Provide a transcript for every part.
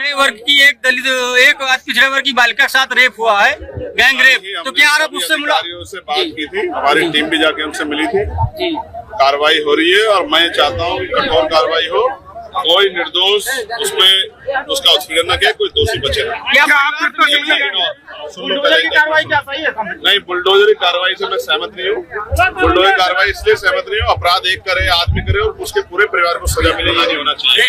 पिछड़े वर्ग की एक पिछड़े वर्ग की बालिका के साथ रेप हुआ है, गैंग रेप। तो क्या आप उससे से बात की थी, हमारी टीम भी जाके उनसे मिली थी। कार्रवाई हो रही है और मैं चाहता हूँ कि कठोर कार्रवाई हो, कोई निर्दोष उसमें उसका उत्पीड़न न किया, कोई दोषी बचे नहीं। बुलडोजरी कार्रवाई से मैं सहमत नहीं हूँ। बुलडोजरी कार्रवाई इसलिए सहमत नहीं हूँ, अपराध एक करे, आदमी करे और उसके पूरे परिवार को सजा मिले, ये नहीं होना चाहिए।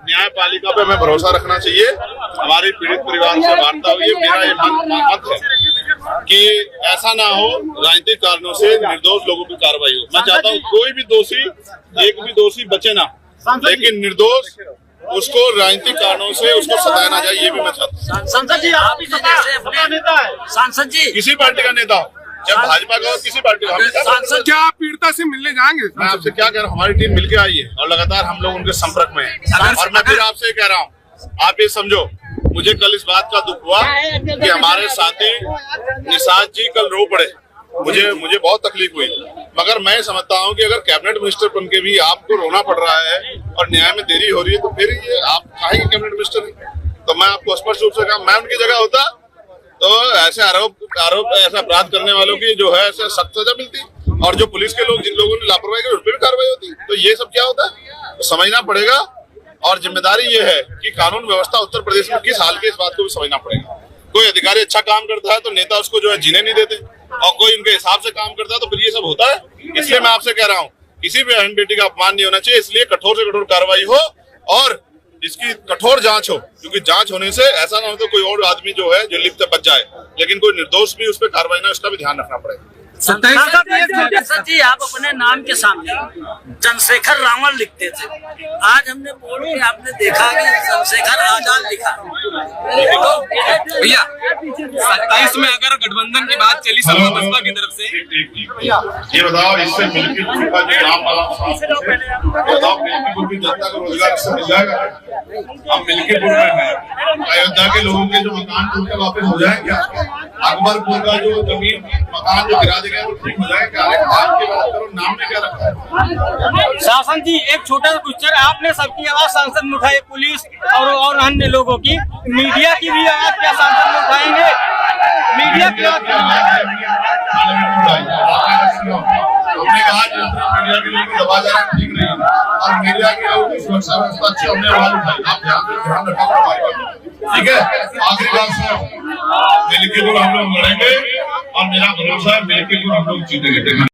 न्यायपालिका पे हमें भरोसा रखना चाहिए। हमारी पीड़ित परिवार से वार्ता हुई है। मेरा ये मत है कि ऐसा ना हो, राजनीतिक कारणों से निर्दोष लोगों की कार्रवाई हो। मैं चाहता हूँ कोई भी दोषी, एक भी दोषी बचे ना, लेकिन निर्दोष उसको राजनीतिक कारणों से उसको सताया ना जाए, ये भी मैं चाहता हूँ। सांसद जी, आप नेता है, सांसद जी किसी पार्टी का नेता हो, चाहे भाजपा का हो, किसी पार्टी का सांसद, क्या आप पीड़िता से मिलने जाएंगे? मैं आपसे क्या कह रहा हूँ, हमारी टीम मिलके आई है और लगातार हम लोग उनके संपर्क में हैं। और मैं फिर आपसे कह रहा हूँ, आप ये समझो, मुझे कल इस बात का दुख हुआ कि हमारे साथी निषाद जी कल रो पड़े। मुझे बहुत तकलीफ हुई, मगर मैं समझता हूं कि अगर कैबिनेट मिनिस्टर बन के भी आपको रोना पड़ रहा है और न्याय में देरी हो रही है, तो फिर ये आप काहे के कैबिनेट मिनिस्टर हैं? तो मैं आपको स्पष्ट रूप से कहा, मैं उनकी जगह होता तो ऐसे आरोप ऐसा अपराध करने वालों की जो है ऐसे सख्त सजा मिलती, और जो पुलिस के लोग, जिन लोगों ने लापरवाही की, उन पर भी कार्रवाई होती। तो ये सब क्या होता है, तो समझना पड़ेगा। और जिम्मेदारी ये है कि कानून व्यवस्था उत्तर प्रदेश में किस हाल की, इस बात को भी समझना पड़ेगा। कोई अधिकारी अच्छा काम करता है तो नेता उसको जो है जीने नहीं देते, और कोई उनके हिसाब से काम करता है तो फिर ये सब होता है। इसलिए मैं आपसे कह रहा हूँ, किसी भी बहन बेटी का अपमान नहीं होना चाहिए। इसलिए कठोर से कठोर कार्रवाई हो और इसकी कठोर जांच हो, क्योंकि जांच होने से ऐसा ना हो तो कोई और आदमी जो है जो लिप्त बच जाए, लेकिन कोई निर्दोष भी उस पर कार्रवाई ना, उसका भी ध्यान रखना पड़ेगा। सांसद जी, आप अपने नाम के सामने चंद्रशेखर रावण लिखते थे, आज हमने बोर्ड में आपने देखा कि चंद्रशेखर आजाद लिखा। भैया 27 में अगर गठबंधन की बात चली सपा बसपा की तरफ से, ये बताओ, इससे मिलके का जो नाम वाला बताओ, मिलके भी जनता को रोजगार इससे मिल जाएगा? हम मिलकेपुर में हैं, अयोध्या के लोगों के जो मकान टूट के वापस हो जाए क्या? अकबरपुर का जो जमीन मकान जो गिरा दिया वो ठीक हो जाए क्या? नाम की बात करो, नाम में क्या रखा है? शासन जी, एक छोटा सा क्वेश्चन, आपने सबकी आवाज सांसद में उठाई, पुलिस और अन्य लोगों की, मीडिया की भी आवाज क्या सांसद में उठाएंगे? मीडिया की हमने कहा मीडिया के लोगों को दबा जाना ठीक नहीं है, और मीडिया के लोगों की सुरक्षा व्यवस्था अच्छी, हमने आवाज उठाई। आप ध्यान रखा करो हमारी बात, ठीक है? आखिरी बात सुनो, मिलके हम लोग लड़ेंगे और मेरा भरोसा है मिलके हम लोग जीतेंगे।